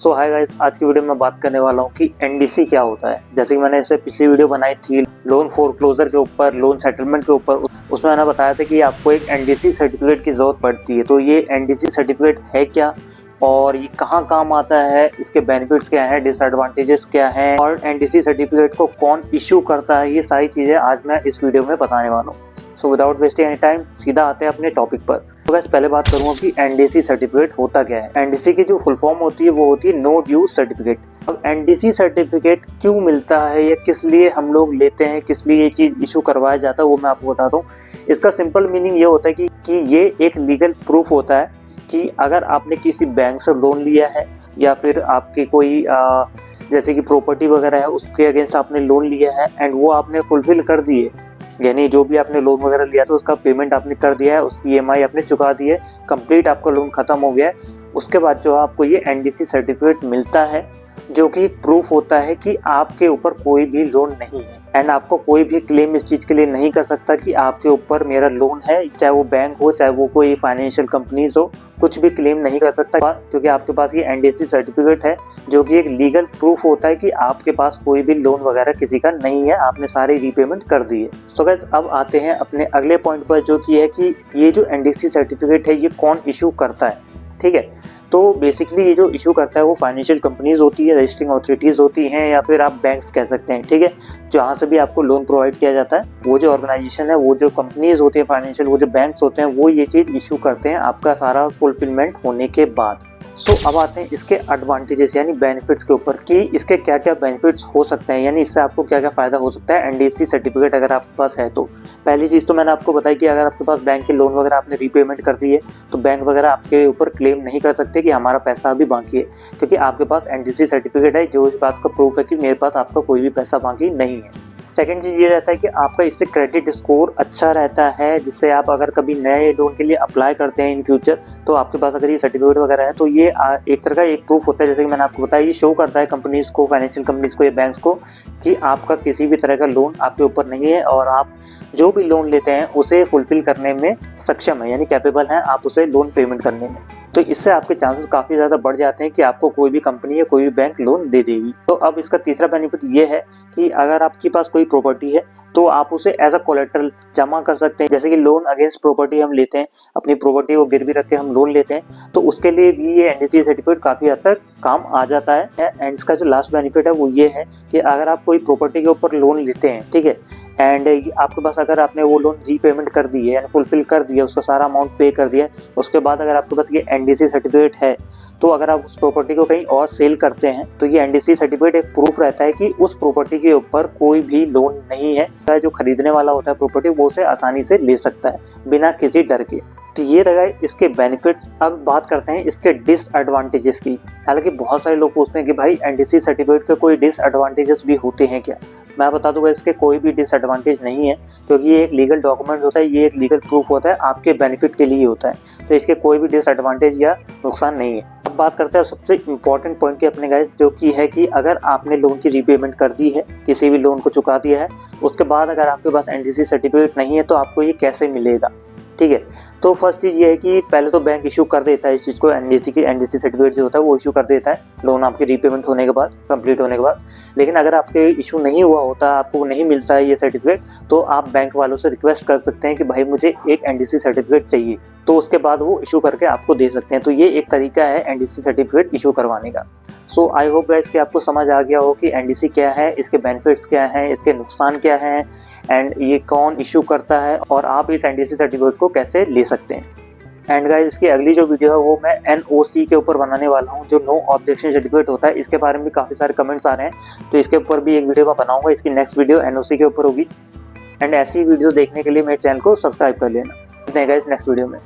सो hi guys, आज की video में बात करने वाला हूँ कि एनडीसी क्या होता है। जैसे कि मैंने इससे पिछली वीडियो बनाई थी लोन फोरक्लोजर के ऊपर, लोन सेटलमेंट के ऊपर, उसमें मैंने बताया था कि आपको एक एनडीसी सर्टिफिकेट की जरूरत पड़ती है। तो ये एनडीसी सर्टिफिकेट है क्या और ये कहाँ काम आता है, इसके बेनिफिट्स क्या हैं, डिसएडवांटेजेस क्या हैं और एनडीसी सर्टिफिकेट को कौन इश्यू करता है, ये सारी चीजें आज मैं इस वीडियो में बताने वाला हूँ। So without wasting any time सीधा आते हैं अपने टॉपिक पर। तो गाइस पहले बात करूंगा कि एनडीसी सर्टिफिकेट होता क्या है। एनडीसी की जो फुल फॉर्म होती है वो होती है नो ड्यू सर्टिफिकेट। अब एनडीसी सर्टिफिकेट क्यों मिलता है या किस लिए हम लोग लेते हैं, किस लिए ये चीज इशू करवाया जाता है, वो मैं आपको बताता हूँ। इसका सिंपल मीनिंग ये होता है कि ये एक लीगल प्रूफ होता है कि अगर आपने किसी बैंक से लोन लिया है या फिर आपकी कोई जैसे कि प्रॉपर्टी वगैरह है उसके अगेंस्ट आपने लोन लिया है एंड वो आपने फुलफिल कर दिए, यानी जो भी आपने लोन वगैरह लिया था उसका पेमेंट आपने कर दिया है, उसकी ईएमआई आपने चुका दी है, कंप्लीट आपका लोन खत्म हो गया है। उसके बाद जो आपको ये एनडीसी सर्टिफिकेट मिलता है जो कि एक प्रूफ होता है कि आपके ऊपर कोई भी लोन नहीं है एंड आपको कोई भी क्लेम इस चीज के लिए नहीं कर सकता कि आपके ऊपर मेरा लोन है, चाहे वो बैंक हो चाहे वो कोई फाइनेंशियल कंपनीज हो, कुछ भी क्लेम नहीं कर सकता क्योंकि आपके पास ये एनडीसी सर्टिफिकेट है जो कि एक लीगल प्रूफ होता है कि आपके पास कोई भी लोन वगैरह किसी का नहीं है, आपने सारे रीपेमेंट कर दिए। सो गाइस अब आते हैं अपने अगले पॉइंट पर जो कि है कि ये जो एनडीसी सर्टिफिकेट है ये कौन इशू करता है। ठीक है, तो बेसिकली ये जो इशू करता है वो फाइनेंशियल कंपनीज होती है, रजिस्टरिंग अथॉरिटीज होती हैं या फिर आप बैंक्स कह सकते हैं। ठीक है, जहाँ से भी आपको लोन प्रोवाइड किया जाता है वो जो ऑर्गेनाइजेशन है, वो जो कंपनीज होती है फाइनेंशियल, वो जो बैंक्स होते हैं वो ये चीज इशू करते हैं आपका सारा फुलफिलमेंट होने के बाद। सो अब आते हैं इसके एडवांटेजेस यानी बेनिफिट्स के ऊपर कि इसके क्या क्या बेनिफिट्स हो सकते हैं, यानी इससे आपको क्या क्या फायदा हो सकता है एनडीसी सर्टिफिकेट अगर आपके पास है तो। पहली चीज़ तो मैंने आपको बताई कि अगर आपके पास बैंक के लोन वगैरह आपने रीपेमेंट कर दी है तो बैंक वगैरह आपके ऊपर क्लेम नहीं कर सकते कि हमारा पैसा अभी बाकी है, क्योंकि आपके पास एनडीसी सर्टिफिकेट है जो इस बात का प्रूफ है कि मेरे पास आपका कोई भी पैसा बाकी नहीं है। सेकंड चीज़ ये रहता है कि आपका इससे क्रेडिट स्कोर अच्छा रहता है, जिससे आप अगर कभी नए लोन के लिए अप्लाई करते हैं इन फ्यूचर तो आपके पास अगर ये सर्टिफिकेट वगैरह है तो ये एक तरह का एक प्रूफ होता है। जैसे कि मैंने आपको बताया, ये शो करता है कंपनीज को, फाइनेंशियल कंपनीज को या बैंक्स को कि आपका किसी भी तरह का लोन आपके ऊपर नहीं है और आप जो भी लोन लेते हैं उसे फुलफिल करने में सक्षम है, यानी कैपेबल हैं आप उसे लोन पेमेंट करने में। तो इससे आपके चांसेस काफ़ी ज़्यादा बढ़ जाते हैं कि आपको कोई भी कंपनी या कोई भी बैंक लोन दे देगी। तो अब इसका तीसरा बेनिफिट ये है कि अगर आपके पास कोई प्रॉपर्टी है तो आप उसे एज अ कोलेटरल जमा कर सकते हैं। जैसे कि लोन अगेंस्ट प्रॉपर्टी हम लेते हैं, अपनी प्रॉपर्टी को गिरवी रख के हम लोन लेते हैं, तो उसके लिए भी ये एनडीसी सर्टिफिकेट काफ़ी हद तक काम आ जाता है। एंड इसका जो लास्ट बेनिफिट है वो ये है कि अगर आप कोई प्रॉपर्टी के ऊपर लोन लेते हैं, ठीक है, एंड आपके पास अगर आपने वो लोन रीपेमेंट कर दी है यानी फुलफिल कर दिया, उसका सारा अमाउंट पे कर दिया, उसके बाद अगर आपके पास ये एनडीसी सर्टिफिकेट है तो अगर आप उस प्रॉपर्टी को कहीं और सेल करते हैं तो ये एनडीसी सर्टिफिकेट एक प्रूफ रहता है कि उस प्रॉपर्टी के ऊपर कोई भी लोन नहीं है। जो खरीदने वाला होता है प्रॉपर्टी वो उसे आसानी से ले सकता है बिना किसी डर के। तो ये रहा इसके बेनिफिट्स। अब बात करते हैं इसके डिसएडवांटेजेस की। हालांकि बहुत सारे लोग पूछते हैं कि भाई एनडीसी सर्टिफिकेट के कोई डिसएडवांटेजेस भी होते हैं क्या। मैं बता दूंगा इसके कोई भी डिसएडवांटेज नहीं है, क्योंकि ये एक लीगल डॉक्यूमेंट होता है, ये एक लीगल प्रूफ होता है, आपके बेनिफिट के लिए होता है, तो इसके कोई भी डिसएडवांटेज या नुकसान नहीं है। अब बात करते हैं सबसे इम्पोर्टेंट पॉइंट की अपने गाइस, जो कि है कि अगर आपने लोन की रीपेमेंट कर दी है, किसी भी लोन को चुका दिया है, उसके बाद अगर आपके पास एनडीसी सर्टिफिकेट नहीं है तो आपको ये कैसे मिलेगा। ठीक है, तो फर्स्ट चीज़ ये है कि पहले तो बैंक इशू कर देता है इस चीज़ को, एनडीसी सर्टिफिकेट जो होता है वो इशू कर देता है लोन आपके रीपेमेंट होने के बाद, कंप्लीट होने के बाद। लेकिन अगर आपके इशू नहीं हुआ होता, आपको नहीं मिलता है ये सर्टिफिकेट, तो आप बैंक वालों से रिक्वेस्ट कर सकते हैं कि भाई मुझे एक एनडीसी सर्टिफिकेट चाहिए, तो उसके बाद वो इशू करके आपको दे सकते हैं। तो ये एक तरीका है एनडीसी सर्टिफिकेट इशू करवाने का। सो आई होप गाइस कि आपको समझ आ गया हो कि एनडीसी क्या है, इसके बेनिफिट्स क्या हैं, इसके नुकसान क्या हैं एंड ये कौन इशू करता है और आप इस एनडीसी सर्टिफिकेट को कैसे ले सकते हैं। एंड गाइस इसकी अगली जो वीडियो है वो मैं एनओसी के ऊपर बनाने वाला हूँ, जो नो ऑब्जेक्शन सर्टिफिकेट होता है। इसके बारे में भी काफ़ी सारे कमेंट्स आ रहे हैं, तो इसके ऊपर भी एक वीडियो मैं बनाऊंगा। इसकी नेक्स्ट वीडियो एनओसी के ऊपर होगी। एंड ऐसी वीडियो देखने के लिए मेरे चैनल को सब्सक्राइब कर लेना। मिलते हैं गाइस नेक्स्ट वीडियो में।